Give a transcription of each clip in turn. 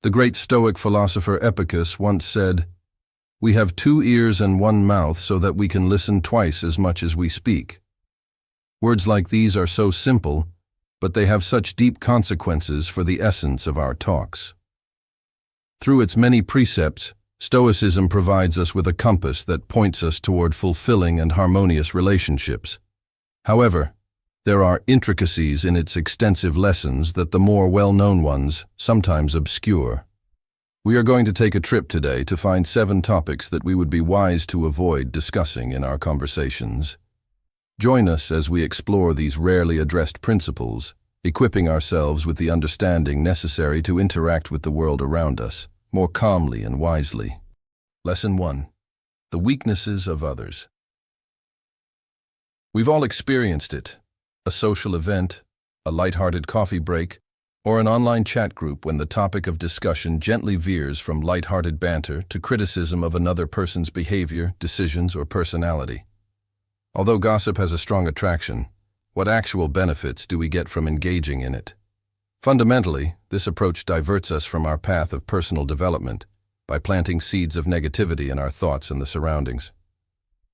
The great Stoic philosopher Epicurus once said, "We have 2 ears and 1 mouth so that we can listen twice as much as we speak." Words like these are so simple, but they have such deep consequences for the essence of our talks. Through its many precepts, Stoicism provides us with a compass that points us toward fulfilling and harmonious relationships. However, there are intricacies in its extensive lessons that the more well-known ones sometimes obscure. We are going to take a trip today to find 7 topics that we would be wise to avoid discussing in our conversations. Join us as we explore these rarely addressed principles, equipping ourselves with the understanding necessary to interact with the world around us more calmly and wisely. Lesson 1. The weaknesses of others. We've all experienced it. A social event, a light-hearted coffee break, or an online chat group when the topic of discussion gently veers from light-hearted banter to criticism of another person's behavior, decisions, or personality. Although gossip has a strong attraction, what actual benefits do we get from engaging in it? Fundamentally, this approach diverts us from our path of personal development by planting seeds of negativity in our thoughts and the surroundings.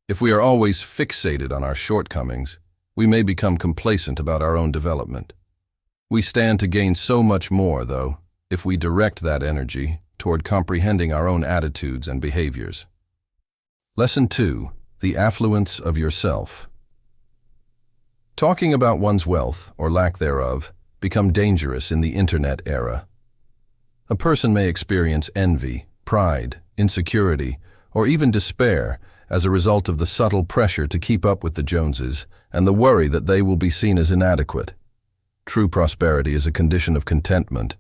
If we are always fixated on our shortcomings, we may become complacent about our own development. We stand to gain so much more, though, if we direct that energy toward comprehending our own attitudes and behaviors. Lesson 2. The affluence of yourself. Talking about one's wealth, or lack thereof, become dangerous in the internet era. A person may experience envy, pride, insecurity, or even despair as a result of the subtle pressure to keep up with the Joneses and the worry that they will be seen as inadequate. True prosperity is a condition of contentment,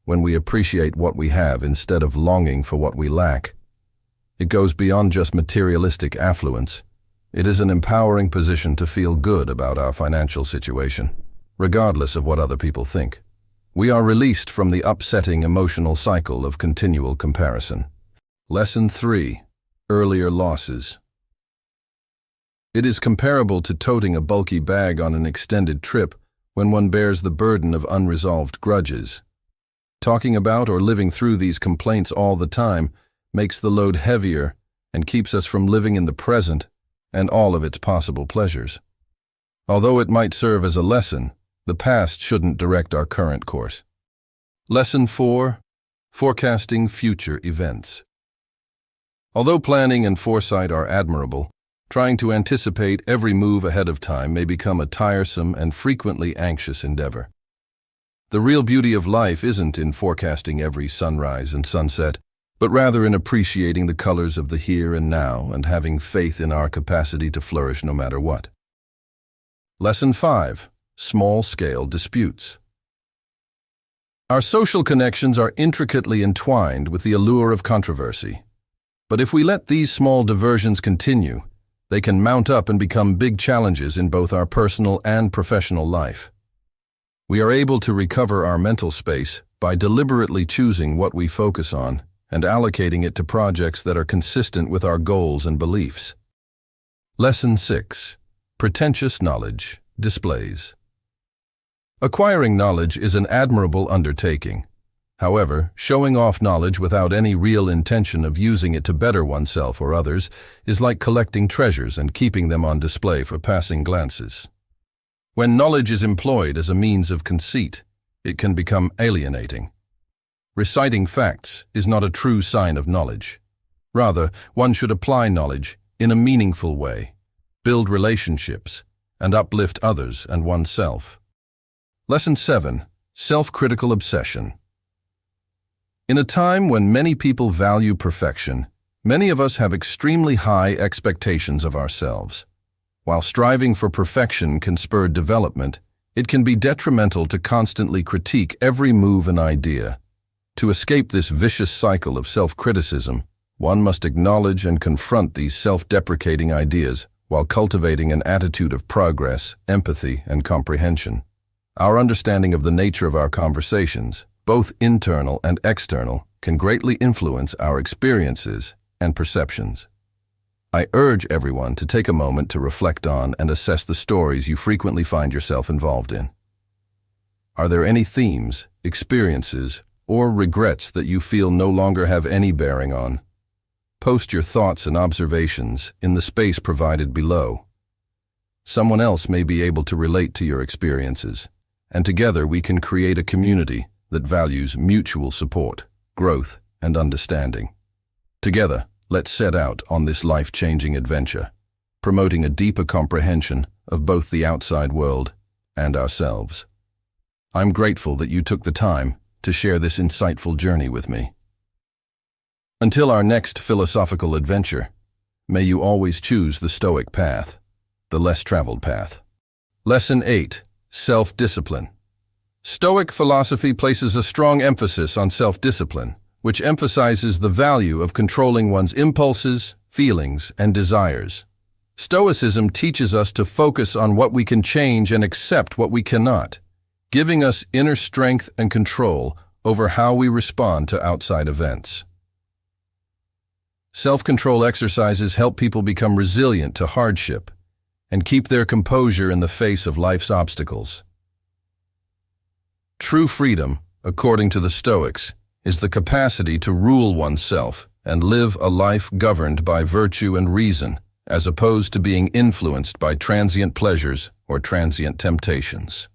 when we appreciate what we have instead of longing for what we lack. It goes beyond just materialistic affluence. It is an empowering position to feel good about our financial situation, regardless of what other people think. We are released from the upsetting emotional cycle of continual comparison. Lesson 3. Earlier losses. It is comparable to toting a bulky bag on an extended trip when one bears the burden of unresolved grudges. Talking about or living through these complaints all the time makes the load heavier and keeps us from living in the present and all of its possible pleasures. Although it might serve as a lesson, the past shouldn't direct our current course. Lesson 4. Forecasting future events. Although planning and foresight are admirable, trying to anticipate every move ahead of time may become a tiresome and frequently anxious endeavor. The real beauty of life isn't in forecasting every sunrise and sunset, but rather in appreciating the colors of the here and now and having faith in our capacity to flourish no matter what. Lesson 5. Small-scale disputes. Our social connections are intricately entwined with the allure of controversy. But if we let these small diversions continue, they can mount up and become big challenges in both our personal and professional life. We are able to recover our mental space by deliberately choosing what we focus on and allocating it to projects that are consistent with our goals and beliefs. Lesson 6. Pretentious knowledge displays. Acquiring knowledge is an admirable undertaking. However, showing off knowledge without any real intention of using it to better oneself or others is like collecting treasures and keeping them on display for passing glances. When knowledge is employed as a means of conceit, it can become alienating. Reciting facts is not a true sign of knowledge. Rather, one should apply knowledge in a meaningful way, build relationships, and uplift others and oneself. Lesson 7. Self-critical obsession. In a time when many people value perfection, many of us have extremely high expectations of ourselves. While striving for perfection can spur development, it can be detrimental to constantly critique every move and idea. To escape this vicious cycle of self-criticism, one must acknowledge and confront these self-deprecating ideas while cultivating an attitude of progress, empathy, and comprehension. Our understanding of the nature of our conversations, both internal and external, can greatly influence our experiences and perceptions. I urge everyone to take a moment to reflect on and assess the stories you frequently find yourself involved in. Are there any themes, experiences, or regrets that you feel no longer have any bearing on. Post your thoughts and observations in the space provided below. Someone else may be able to relate to your experiences, and together we can create a community that values mutual support, growth, and understanding. Together, let's set out on this life-changing adventure, promoting a deeper comprehension of both the outside world and ourselves. I'm grateful that you took the time to share this insightful journey with me. Until our next philosophical adventure, may you always choose the Stoic path, the less traveled path. Lesson 8. Self-discipline. Stoic philosophy places a strong emphasis on self-discipline, which emphasizes the value of controlling one's impulses, feelings, and desires. Stoicism teaches us to focus on what we can change and accept what we cannot, giving us inner strength and control over how we respond to outside events. Self-control exercises help people become resilient to hardship and keep their composure in the face of life's obstacles. True freedom, according to the Stoics, is the capacity to rule oneself and live a life governed by virtue and reason, as opposed to being influenced by transient pleasures or transient temptations.